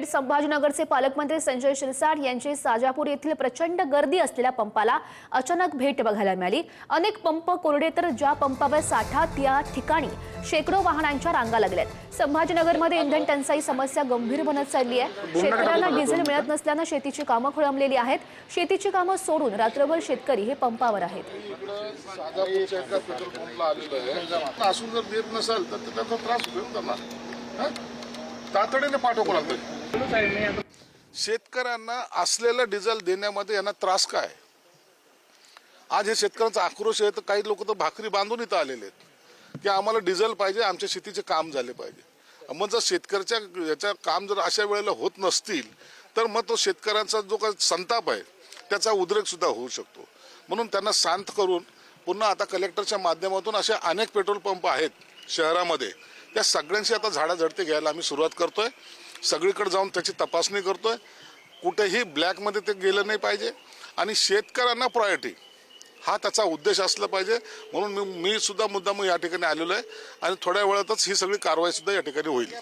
संभाजीनगरचे पालकमंत्री संजय शिरसाट यांची साजापूर येथील प्रचंड गर्दी असलेल्या पंपाला अचानक भेट बघायला मिळाली। अनेक पंप कोरडे तर ज्या पंपावर साठा त्या ठिकाणी शेकडो वाहनांच्या रांगा लागल्यात। संभाजीनगरमध्ये इंधन टंचाई समस्या गंभीर बनत चालली आहे। शेतकऱ्यांना डिझेल मिळत नसल्याने शेतीची कामं खोळंबलेली आहेत। शेतीची कामं सोडून रात्रभर शेतकरी हे पंपावर आहेत। तातडीने पाठवणार शेतकऱ्यांना असलेलं डिझेल देण्यामध्ये यांना त्रास काय? आज हे शेतकऱ्यांचा आक्रोश आहे तर काही लोक तर भाकरी बांधून इथं आलेले आहेत की आम्हाला डिझेल पाहिजे, आमच्या शेतीचे काम झाले पाहिजे। मग जर शेतकऱ्याच्या याच्या काम जर अशा वेळेला होत नसतील तर मग तो शेतकऱ्यांचा जो काही संताप आहे त्याचा उद्रेक सुद्धा होऊ शकतो। म्हणून त्यांना शांत करून पुन्हा आता कलेक्टरच्या माध्यमातून असे अनेक पेट्रोल पंप आहेत शहरामध्ये, त्या सगळ्यांची आता झाडाझडती घ्यायला आम्ही सुरुवात करतोय। सगळीकडे जाऊन त्याची तपासणी करतोय, कुठेही ब्लॅकमध्ये ते गेलं नाही पाहिजे आणि शेतकऱ्यांना प्रायोरिटी हा त्याचा उद्देश असला पाहिजे। म्हणून मी सुद्धा मुद्दाम या ठिकाणी आलेलो आहे आणि थोड्या वेळातच ही सगळी कारवाई सुद्धा या ठिकाणी होईल।